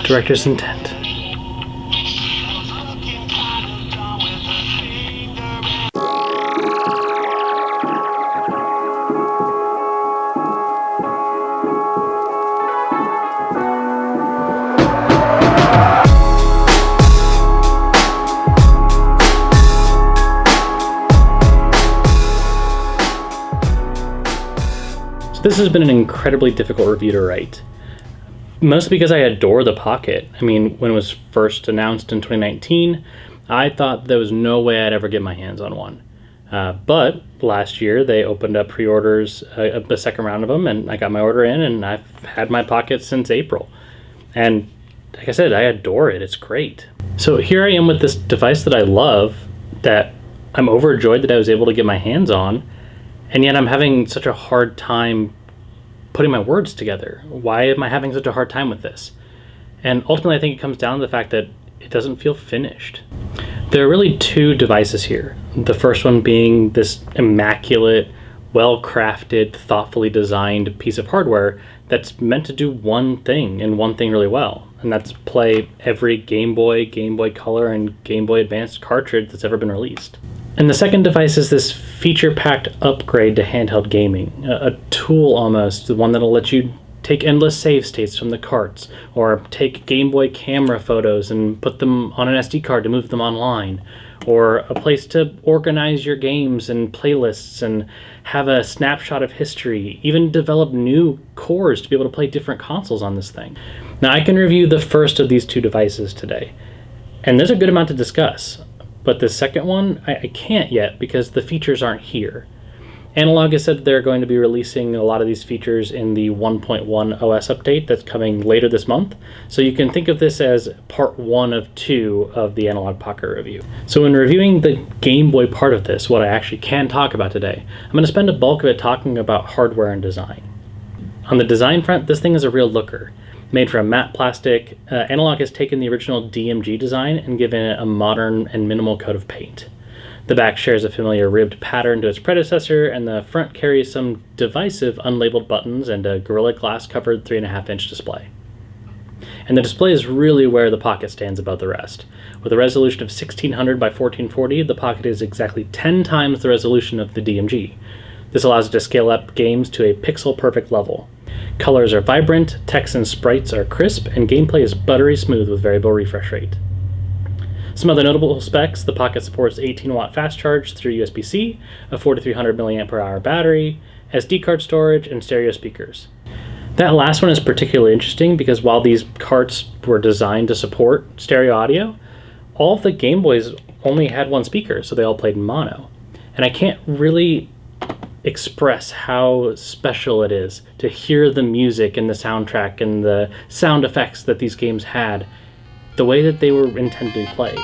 director's intent. This has been an incredibly difficult review to write, mostly because I adore the Pocket. I mean, when it was first announced in 2019, I thought there was no way I'd ever get my hands on one. But last year they opened up pre-orders, a second round of them, and I got my order in, and I've had my Pocket since April. And like I said, I adore it. It's great. So here I am with this device that I love, that I'm overjoyed that I was able to get my hands on, and yet I'm having such a hard time putting my words together. Why am I having such a hard time with this? And ultimately, I think it comes down to the fact that it doesn't feel finished. There are really two devices here. The first one being this immaculate, well-crafted, thoughtfully designed piece of hardware that's meant to do one thing, and one thing really well. And that's play every Game Boy, Game Boy Color, and Game Boy Advance cartridge that's ever been released. And the second device is this feature-packed upgrade to handheld gaming, a tool almost, the one that'll let you take endless save states from the carts, or take Game Boy camera photos and put them on an SD card to move them online, or a place to organize your games and playlists and have a snapshot of history, even develop new cores to be able to play different consoles on this thing. Now, I can review the first of these two devices today, and there's a good amount to discuss. But the second one, I can't yet because the features aren't here. Analogue has said they're going to be releasing a lot of these features in the 1.1 OS update that's coming later this month. So you can think of this as part 1 of 2 of the Analogue Pocket review. So in reviewing the Game Boy part of this, what I actually can talk about today, I'm going to spend a bulk of it talking about hardware and design. On the design front, this thing is a real looker. Made from matte plastic, Analogue has taken the original DMG design and given it a modern and minimal coat of paint. The back shares a familiar ribbed pattern to its predecessor, and the front carries some divisive unlabeled buttons and a Gorilla Glass covered 3.5-inch display. And the display is really where the Pocket stands above the rest. With a resolution of 1600 by 1440, the Pocket is exactly 10 times the resolution of the DMG. This allows it to scale up games to a pixel-perfect level. Colors are vibrant, text and sprites are crisp, and gameplay is buttery smooth with variable refresh rate. Some other notable specs: the Pocket supports 18-watt fast charge through USB-C, a 4300 mAh battery, SD card storage, and stereo speakers. That last one is particularly interesting because while these carts were designed to support stereo audio, all of the Game Boys only had one speaker, so they all played in mono. And I can't really express how special it is to hear the music and the soundtrack and the sound effects that these games had the way that they were intended to be played.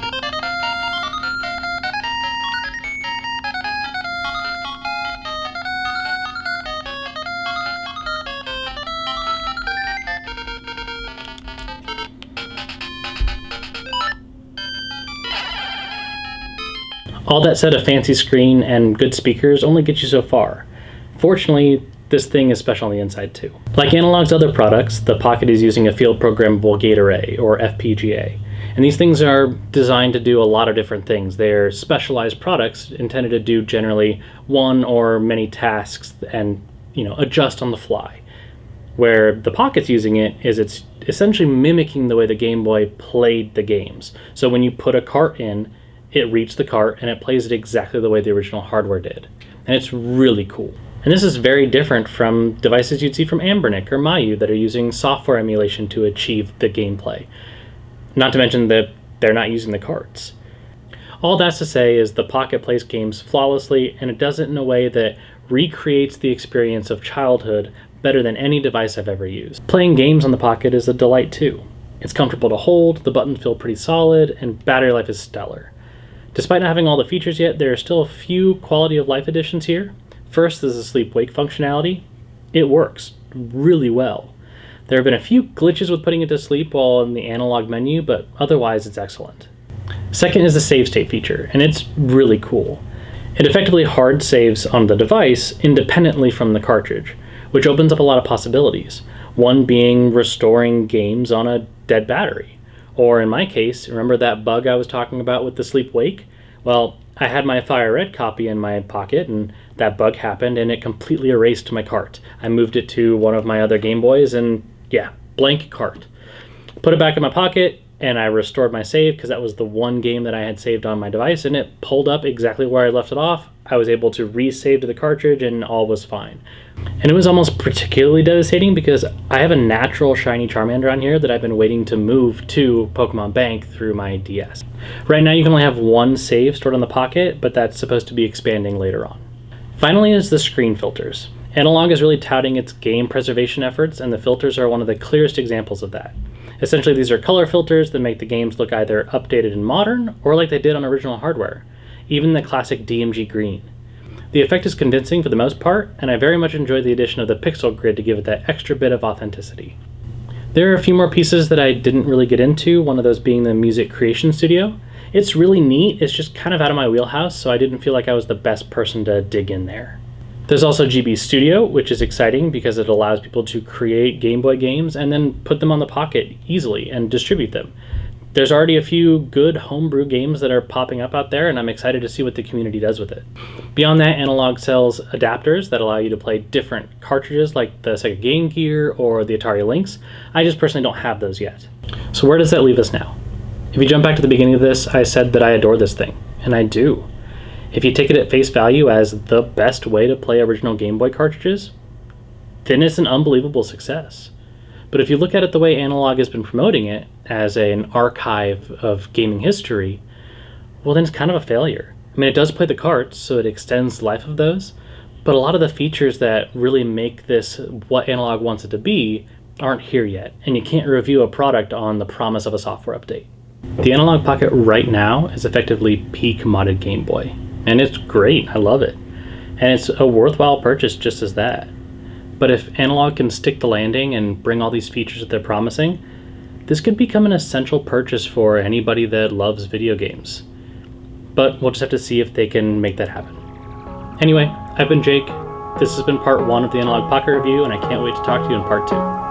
All that said, a fancy screen and good speakers only get you so far. Fortunately, this thing is special on the inside too. Like Analogue's other products, the Pocket is using a field programmable gate array, or FPGA. And these things are designed to do a lot of different things. They're specialized products intended to do generally one or many tasks and, adjust on the fly. Where the Pocket's using it is it's essentially mimicking the way the Game Boy played the games. So when you put a cart in, it reads the cart and it plays it exactly the way the original hardware did. And it's really cool. And this is very different from devices you'd see from Anbernic or Mayu that are using software emulation to achieve the gameplay. Not to mention that they're not using the carts. All that's to say is the Pocket plays games flawlessly, and it does it in a way that recreates the experience of childhood better than any device I've ever used. Playing games on the Pocket is a delight too. It's comfortable to hold, the buttons feel pretty solid, and battery life is stellar. Despite not having all the features yet, there are still a few quality of life additions here. First is the sleep-wake functionality. It works really well. There have been a few glitches with putting it to sleep while in the analog menu, but otherwise it's excellent. Second is the save state feature, and it's really cool. It effectively hard saves on the device independently from the cartridge, which opens up a lot of possibilities. One being restoring games on a dead battery. Or in my case, remember that bug I was talking about with the sleep wake? Well, I had my Fire Red copy in my pocket, and that bug happened, and it completely erased my cart. I moved it to one of my other Game Boys, and yeah, blank cart. Put it back in my pocket, and I restored my save because that was the one game that I had saved on my device, and it pulled up exactly where I left it off. I was able to resave to the cartridge, and all was fine. And it was almost particularly devastating because I have a natural shiny Charmander on here that I've been waiting to move to Pokemon Bank through my DS. Right now you can only have one save stored on the Pocket, but that's supposed to be expanding later on. Finally is the screen filters. Analogue is really touting its game preservation efforts, and the filters are one of the clearest examples of that. Essentially, these are color filters that make the games look either updated and modern, or like they did on original hardware. Even the classic DMG green. The effect is convincing for the most part, and I very much enjoyed the addition of the pixel grid to give it that extra bit of authenticity. There are a few more pieces that I didn't really get into, one of those being the Music Creation Studio. It's really neat, it's just kind of out of my wheelhouse, so I didn't feel like I was the best person to dig in there. There's also GB Studio, which is exciting because it allows people to create Game Boy games and then put them on the Pocket easily and distribute them. There's already a few good homebrew games that are popping up out there, and I'm excited to see what the community does with it. Beyond that, Analogue sells adapters that allow you to play different cartridges like the Sega Game Gear or the Atari Lynx. I just personally don't have those yet. So where does that leave us now? If you jump back to the beginning of this, I said that I adore this thing, and I do. If you take it at face value as the best way to play original Game Boy cartridges, then it's an unbelievable success. But if you look at it the way Analogue has been promoting it, as an archive of gaming history, well then it's kind of a failure. I mean, it does play the carts, so it extends the life of those, but a lot of the features that really make this what Analogue wants it to be aren't here yet, and you can't review a product on the promise of a software update. The Analogue Pocket right now is effectively peak modded Game Boy, and it's great, I love it. And it's a worthwhile purchase just as that. But if Analogue can stick the landing and bring all these features that they're promising, this could become an essential purchase for anybody that loves video games. But we'll just have to see if they can make that happen. Anyway, I've been Jake. This has been part 1 of the Analogue Pocket review, and I can't wait to talk to you in part 2.